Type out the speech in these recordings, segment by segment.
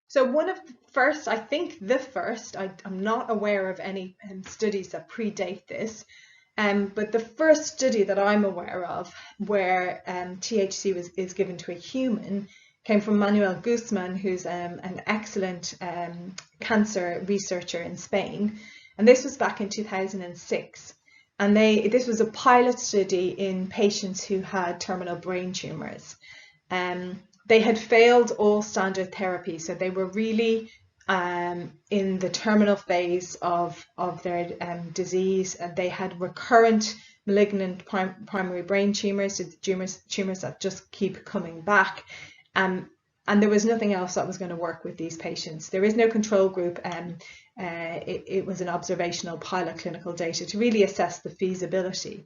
So one of the first, I think the first, I'm not aware of any studies that predate this, but the first study that I'm aware of where THC is given to a human came from Manuel Guzman, who's an excellent cancer researcher in Spain. And this was back in 2006. And this was a pilot study in patients who had terminal brain tumours. They had failed all standard therapy, so they were really in the terminal phase of their disease, and they had recurrent malignant primary brain tumours, tumours that just keep coming back, and there was nothing else that was going to work with these patients. There is no control group, and it was an observational pilot clinical data to really assess the feasibility.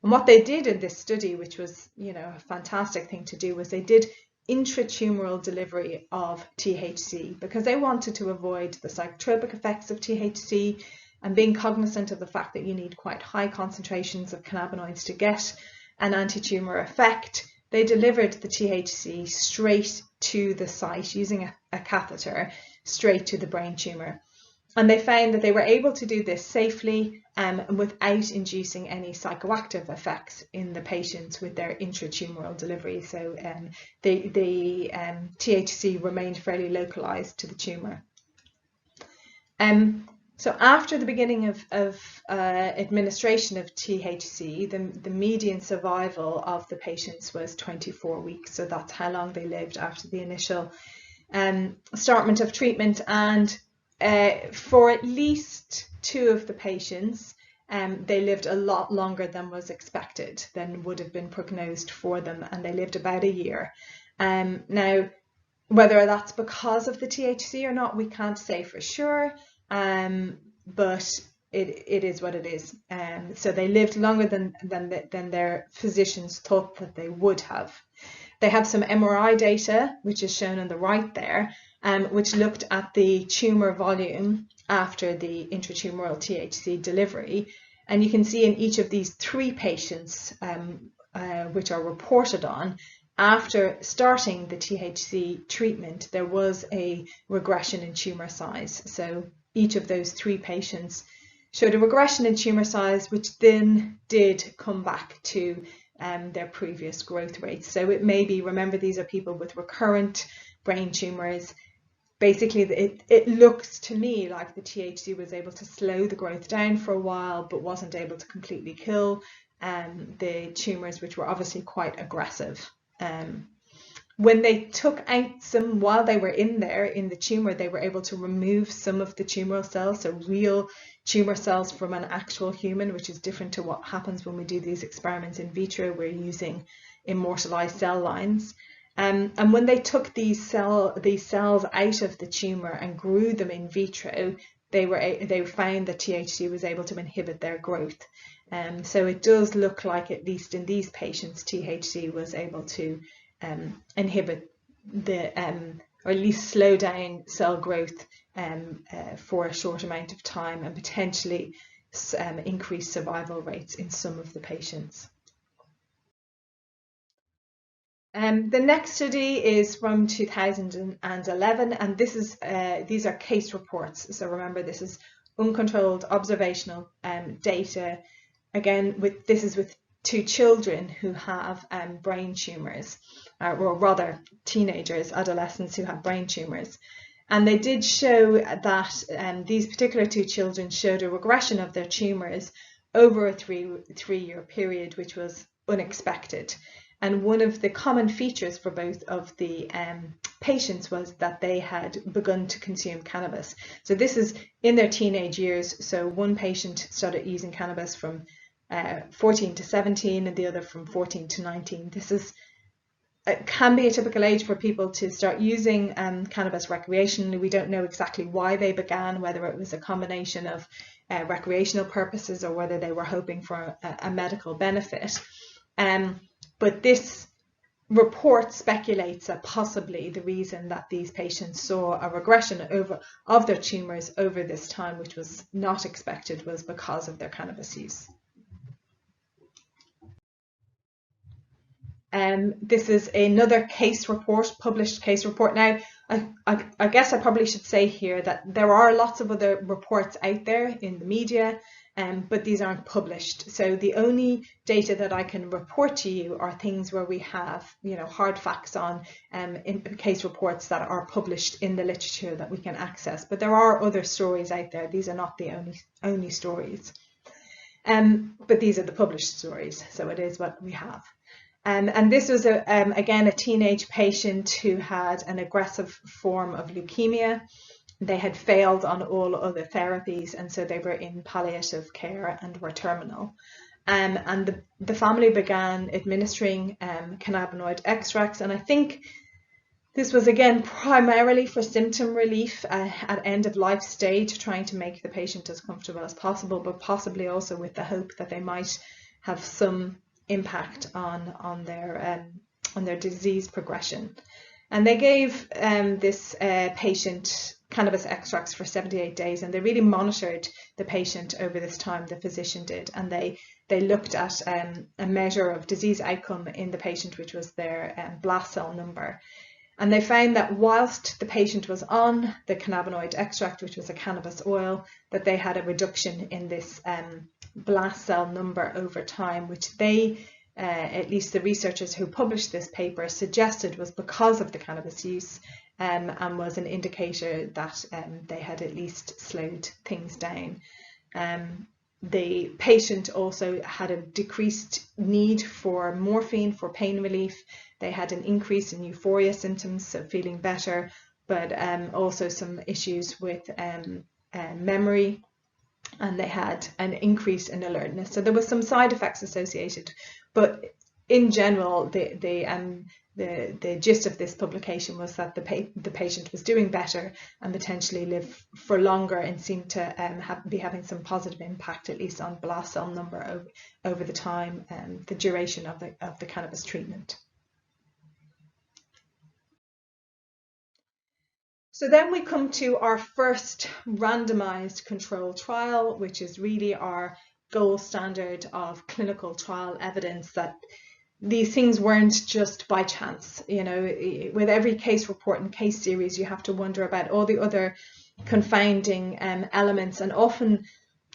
And what they did in this study, which was, you know, a fantastic thing to do, was they did intratumoral delivery of THC because they wanted to avoid the psychotropic effects of THC, and being cognizant of the fact that you need quite high concentrations of cannabinoids to get an anti-tumor effect. They delivered the THC straight to the site using a catheter straight to the brain tumor. And they found that they were able to do this safely and without inducing any psychoactive effects in the patients with their intratumoral delivery. So the THC remained fairly localized to the tumor. So after the beginning of administration of THC, the median survival of the patients was 24 weeks. So that's how long they lived after the initial startment of treatment. And for at least 2 of the patients, they lived a lot longer than was expected, than would have been prognosed for them, and they lived about a year. Now, whether that's because of the THC or not, we can't say for sure, but it is what it is. So they lived longer than their physicians thought that they would have. They have some MRI data, which is shown on the right there, which looked at the tumour volume after the intratumoral THC delivery. And you can see in each of these 3 patients, which are reported on, after starting the THC treatment, there was a regression in tumour size. So each of those 3 patients showed a regression in tumour size, which then did come back to their previous growth rates. So it may be, remember, these are people with recurrent brain tumours. Basically, it looks to me like the THC was able to slow the growth down for a while, but wasn't able to completely kill the tumours, which were obviously quite aggressive. When they took out some, while they were in there in the tumour, they were able to remove some of the tumoral cells, so real tumour cells from an actual human, which is different to what happens when we do these experiments in vitro. We're using immortalized cell lines. And when they took these cells out of the tumour and grew them in vitro, they found that THC was able to inhibit their growth. So it does look like, at least in these patients, THC was able to inhibit the, or at least slow down cell growth for a short amount of time, and potentially increase survival rates in some of the patients. The next study is from 2011, and this is these are case reports. So remember, this is uncontrolled observational data. Again, this is with 2 children who have brain tumours, or rather teenagers, adolescents who have brain tumours. And they did show that these particular 2 children showed a regression of their tumours over a three-year period, which was unexpected. And one of the common features for both of the patients was that they had begun to consume cannabis. So this is in their teenage years. So one patient started using cannabis from 14 to 17, and the other from 14 to 19. This is can be a typical age for people to start using cannabis recreationally. We don't know exactly why they began, whether it was a combination of recreational purposes or whether they were hoping for a medical benefit. But this report speculates that possibly the reason that these patients saw a regression of their tumours over this time, which was not expected, was because of their cannabis use. This is another case report, published case report. Now, I guess I probably should say here that there are lots of other reports out there in the media, but these aren't published. So the only data that I can report to you are things where we have, hard facts on, in case reports that are published in the literature that we can access. But there are other stories out there. These are not the only stories. But these are the published stories, so it is what we have. And this was, again, a teenage patient who had an aggressive form of leukemia. They had failed on all other therapies, and so they were in palliative care and were terminal. And the family began administering cannabinoid extracts, and I think this was, again, primarily for symptom relief at end of life stage, trying to make the patient as comfortable as possible, but possibly also with the hope that they might have some impact on their disease progression. And they gave this patient cannabis extracts for 78 days, and they really monitored the patient over this time, the physician did, and they looked at a measure of disease outcome in the patient, which was their blast cell number. And they found that whilst the patient was on the cannabinoid extract, which was a cannabis oil, that they had a reduction in this blast cell number over time, which they, at least the researchers who published this paper, suggested was because of the cannabis use, and was an indicator that they had at least slowed things down. The patient also had a decreased need for morphine for pain relief. They had an increase in euphoria symptoms, so feeling better, but also some issues with memory, and they had an increase in alertness. So there was some side effects associated, but in general, the gist of this publication was that the patient was doing better and potentially live for longer, and seemed to be having some positive impact, at least on blast cell number over the time and the duration of the cannabis treatment. So then we come to our first randomized control trial, which is really our gold standard of clinical trial evidence that these things weren't just by chance. With every case report and case series, you have to wonder about all the other confounding elements, and often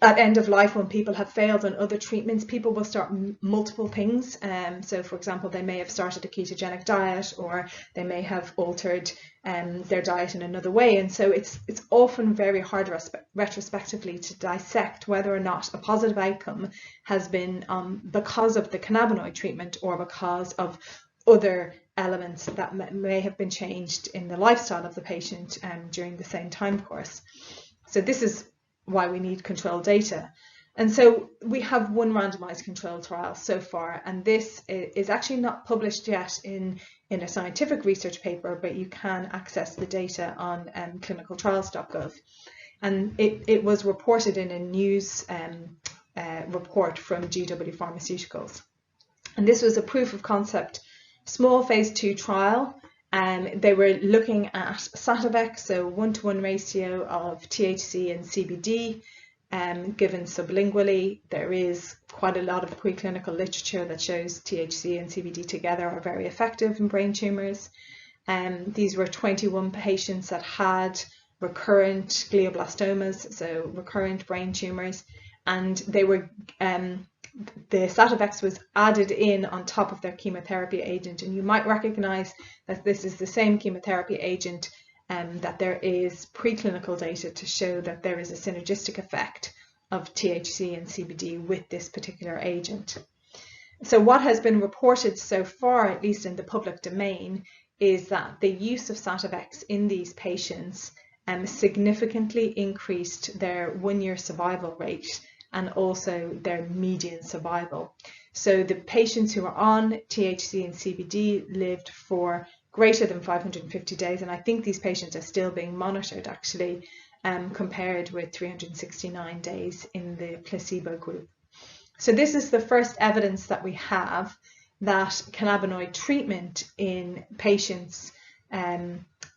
at end of life, when people have failed on other treatments, people will start multiple things. So for example, they may have started a ketogenic diet, or they may have altered their diet in another way. And so it's often very hard retrospectively to dissect whether or not a positive outcome has been because of the cannabinoid treatment, or because of other elements that may have been changed in the lifestyle of the patient during the same time course. So this is why we need control data. And so we have one randomized control trial so far, and this is actually not published yet in a scientific research paper, but you can access the data on clinicaltrials.gov. And it was reported in a news report from GW Pharmaceuticals. And this was a proof of concept small phase 2 trial. They were looking at Sativex, so 1-to-1 ratio of THC and CBD given sublingually. There is quite a lot of preclinical literature that shows THC and CBD together are very effective in brain tumours. These were 21 patients that had recurrent glioblastomas, so recurrent brain tumours, and they were the Sativex was added in on top of their chemotherapy agent, and you might recognize that this is the same chemotherapy agent, that there is preclinical data to show that there is a synergistic effect of THC and CBD with this particular agent. So what has been reported so far, at least in the public domain, is that the use of Sativex in these patients significantly increased their 1-year survival rate, and also their median survival. So the patients who are on THC and CBD lived for greater than 550 days, and I think these patients are still being monitored actually, compared with 369 days in the placebo group. So this is the first evidence that we have that cannabinoid treatment in patients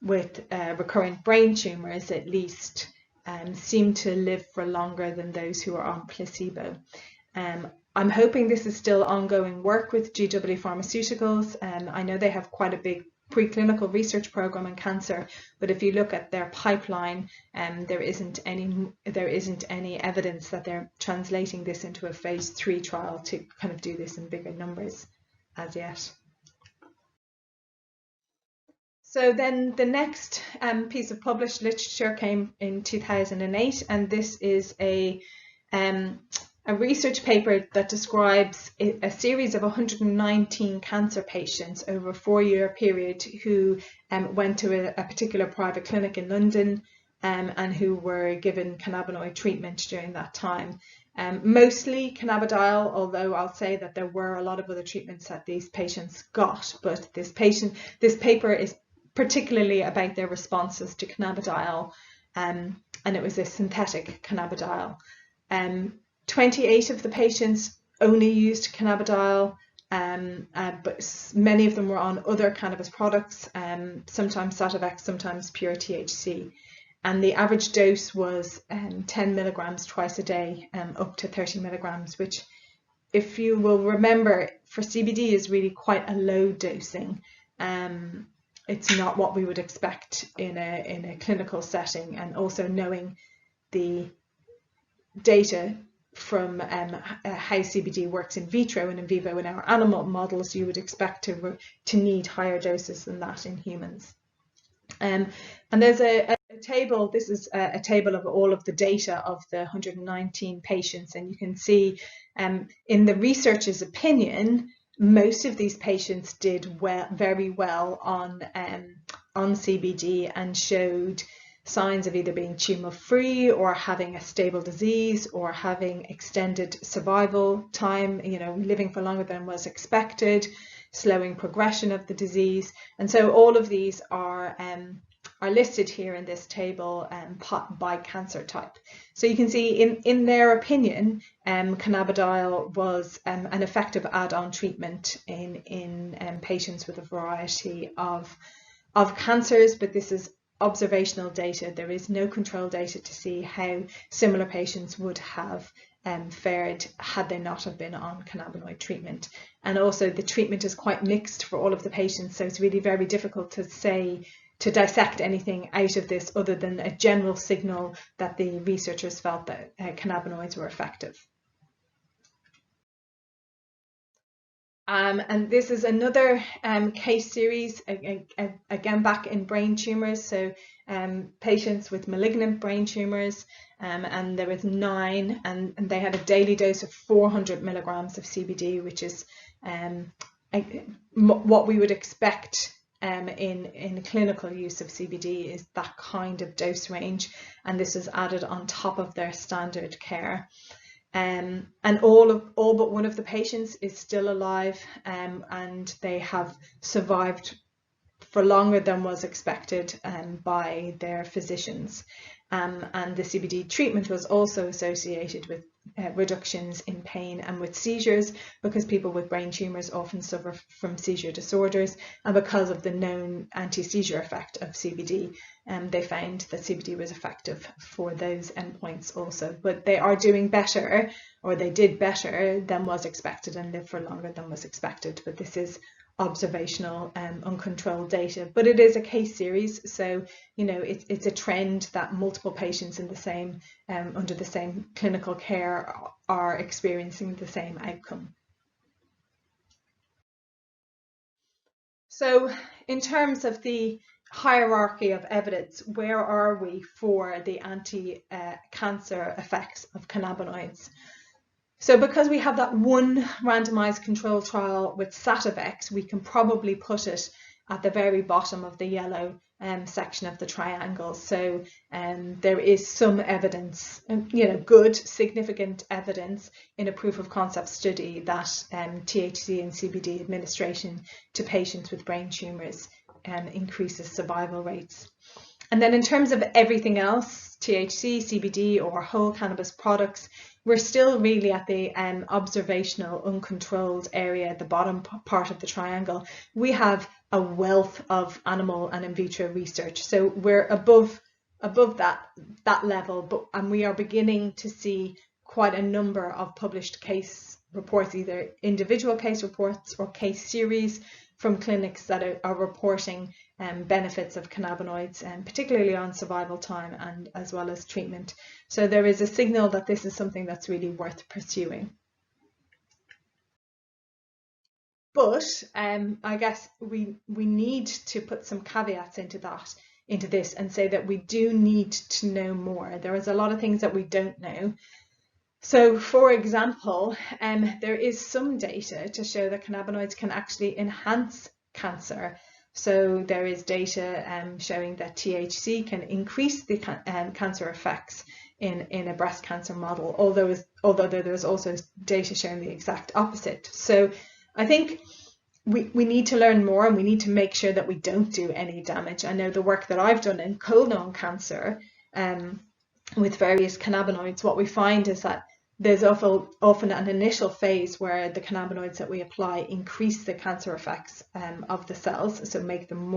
with recurrent brain tumours, at least, seem to live for longer than those who are on placebo. I'm hoping this is still ongoing work with GW Pharmaceuticals. I know they have quite a big preclinical research program in cancer, but if you look at their pipeline, there isn't any evidence that they're translating this into a phase 3 trial to kind of do this in bigger numbers as yet. So then the next piece of published literature came in 2008, and this is a research paper that describes a series of 119 cancer patients over a 4-year period who went to a particular private clinic in London and who were given cannabinoid treatment during that time. Mostly cannabidiol, although I'll say that there were a lot of other treatments that these patients got, but this paper is particularly about their responses to cannabidiol, and it was a synthetic cannabidiol. 28 of the patients only used cannabidiol, but many of them were on other cannabis products, sometimes Sativex, sometimes pure THC. And the average dose was 10 milligrams twice a day, up to 30 milligrams, which, if you will remember, for CBD is really quite a low dosing. It's not what we would expect in a clinical setting, and also knowing the data from how CBD works in vitro and in vivo in our animal models, you would expect to need higher doses than that in humans. And there's a table. This is a table of all of the data of the 119 patients, and you can see in the researcher's opinion, most of these patients did very well on CBD and showed signs of either being tumor-free or having a stable disease or having extended survival time, living for longer than was expected, slowing progression of the disease. And so all of these are listed here in this table by cancer type. So you can see in their opinion, cannabidiol was an effective add-on treatment in patients with a variety of cancers, but this is observational data. There is no control data to see how similar patients would have fared had they not have been on cannabinoid treatment. And also the treatment is quite mixed for all of the patients, so it's really very difficult to dissect anything out of this other than a general signal that the researchers felt that cannabinoids were effective. And this is another case series, again back in brain tumours, so patients with malignant brain tumours, and there was 9, and they had a daily dose of 400 milligrams of CBD, which is what we would expect in clinical use of CBD, is that kind of dose range, and this is added on top of their standard care. And all but one of the patients is still alive, and they have survived for longer than was expected by their physicians. And the CBD treatment was also associated with reductions in pain and with seizures, because people with brain tumours often suffer from seizure disorders, and because of the known anti-seizure effect of CBD, they found that CBD was effective for those endpoints also. But they are doing better, or they did better than was expected, and live for longer than was expected. But this is observational uncontrolled data, but it is a case series, so it's a trend that multiple patients in the same under the same clinical care are experiencing the same outcome. So in terms of the hierarchy of evidence, where are we for the anti-cancer effects of cannabinoids? So because we have that one randomized control trial with Sativex, we can probably put it at the very bottom of the yellow section of the triangle. So there is some evidence, good, significant evidence in a proof of concept study that THC and CBD administration to patients with brain tumours increases survival rates. And then in terms of everything else, THC, CBD, or whole cannabis products, we're still really at the observational uncontrolled area at the bottom part of the triangle. We have a wealth of animal and in vitro research, so we're above that level, and we are beginning to see quite a number of published case reports, either individual case reports or case series from clinics that are reporting benefits of cannabinoids, particularly on survival time and as well as treatment. So there is a signal that this is something that's really worth pursuing. But I guess we need to put some caveats into this and say that we do need to know more. There is a lot of things that we don't know. So, for example, there is some data to show that cannabinoids can actually enhance cancer. So there is data showing that THC can increase the cancer effects in a breast cancer model, although there's also data showing the exact opposite. So I think we need to learn more, and we need to make sure that we don't do any damage. I know the work that I've done in colon cancer with various cannabinoids, what we find is that there's often an initial phase where the cannabinoids that we apply increase the cancer effects of the cells, so make them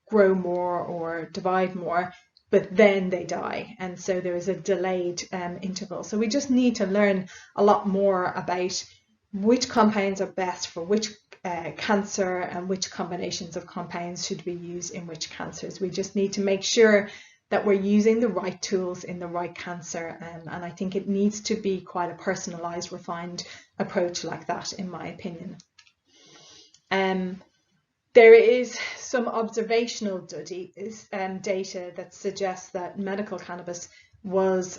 grow more or divide more, but then they die. And so there is a delayed interval. So we just need to learn a lot more about which compounds are best for which cancer and which combinations of compounds should be used in which cancers. We just need to make sure that we're using the right tools in the right cancer, and I think it needs to be quite a personalized, refined approach like that, in my opinion. There is some observational data that suggests that medical cannabis was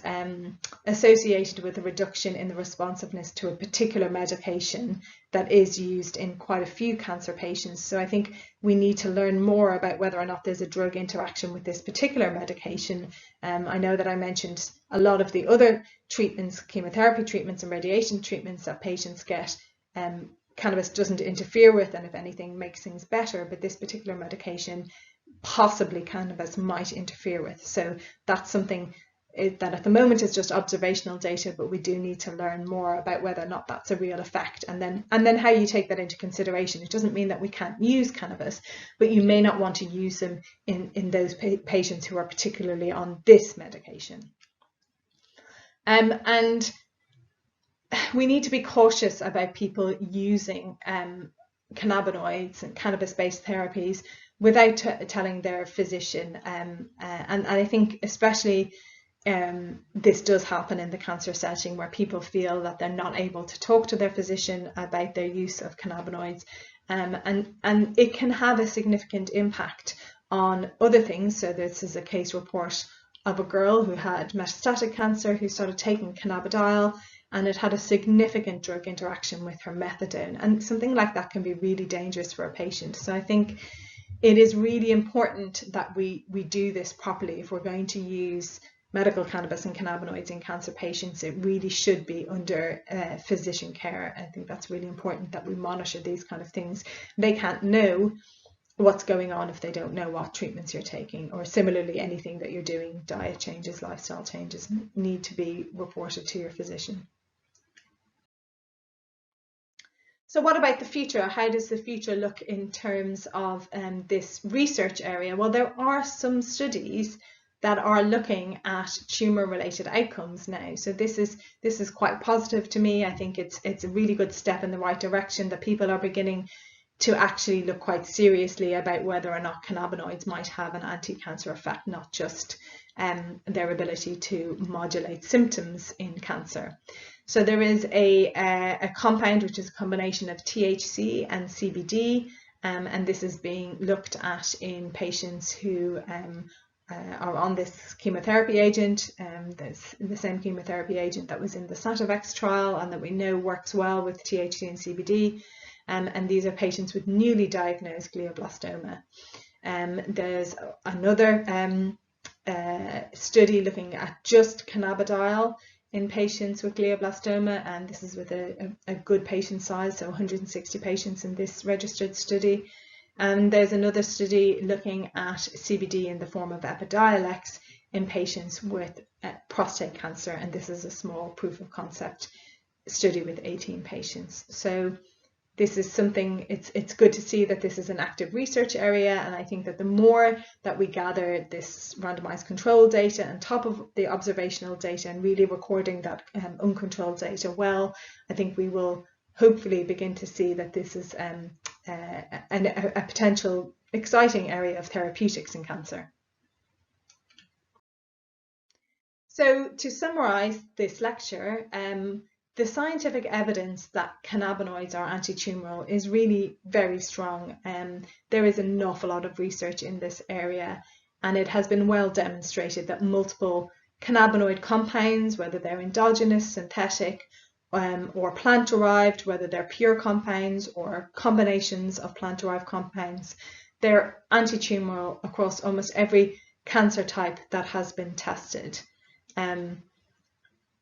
associated with a reduction in the responsiveness to a particular medication that is used in quite a few cancer patients. So I think we need to learn more about whether or not there's a drug interaction with this particular medication. I know that I mentioned a lot of the other treatments, chemotherapy treatments and radiation treatments that patients get, cannabis doesn't interfere with, and if anything makes things better, but this particular medication possibly cannabis might interfere with. So that's something that at the moment is just observational data, but we do need to learn more about whether or not that's a real effect, and then how you take that into consideration. It doesn't mean that we can't use cannabis, but you may not want to use them in those patients who are particularly on this medication. And we need to be cautious about people using cannabinoids and cannabis-based therapies without telling their physician, and I think especially this does happen in the cancer setting, where people feel that they're not able to talk to their physician about their use of cannabinoids, and it can have a significant impact on other things. So this is a case report of a girl who had metastatic cancer who started taking cannabidiol, and it had a significant drug interaction with her methadone, and something like that can be really dangerous for a patient. So I think it is really important that we do this properly. If we're going to use medical cannabis and cannabinoids in cancer patients, it really should be under physician care. I think that's really important, that we monitor these kind of things. They can't know what's going on if they don't know what treatments you're taking, or similarly anything that you're doing, diet changes, lifestyle changes, need to be reported to your physician. So what about the future? How does the future look in terms of this research area? Well, there are some studies that are looking at tumour-related outcomes now. So this is quite positive to me. I think it's a really good step in the right direction, that people are beginning to actually look quite seriously about whether or not cannabinoids might have an anti-cancer effect, not just their ability to modulate symptoms in cancer. So there is a compound which is a combination of THC and CBD, and this is being looked at in patients who are on this chemotherapy agent, the same chemotherapy agent that was in the Sativex trial and that we know works well with THC and CBD. And these are patients with newly diagnosed glioblastoma. There's another study looking at just cannabidiol in patients with glioblastoma, and this is with a good patient size, so 160 patients in this registered study. And there's another study looking at CBD in the form of Epidiolex in patients with prostate cancer, and this is a small proof of concept study with 18 patients. So this is something, it's good to see that this is an active research area, and I think that the more that we gather this randomized control data on top of the observational data and really recording that uncontrolled data well, I think we will hopefully begin to see that this is a potential exciting area of therapeutics in cancer. So to summarize this lecture, the scientific evidence that cannabinoids are anti-tumoral is really very strong. There is an awful lot of research in this area, and it has been well demonstrated that multiple cannabinoid compounds, whether they're endogenous, synthetic, or plant-derived, whether they're pure compounds or combinations of plant-derived compounds, they're anti-tumoral across almost every cancer type that has been tested.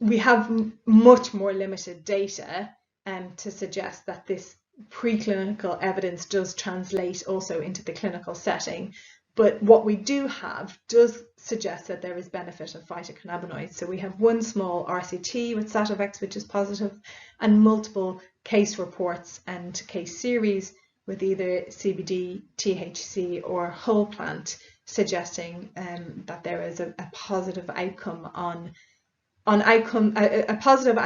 We have much more limited data to suggest that this preclinical evidence does translate also into the clinical setting. But what we do have does suggest that there is benefit of phytocannabinoids. So we have one small RCT with Sativex, which is positive, and multiple case reports and case series with either CBD, THC, or whole plant, suggesting that there is a positive outcome on endpoints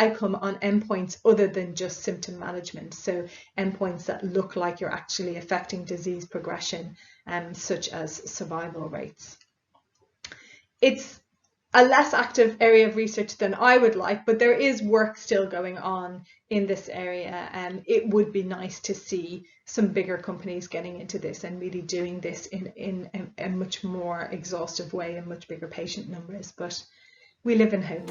other than just symptom management. So endpoints that look like you're actually affecting disease progression, such as survival rates. It's a less active area of research than I would like, but there is work still going on in this area, and it would be nice to see some bigger companies getting into this and really doing this in a much more exhaustive way and much bigger patient numbers. But we live in hope.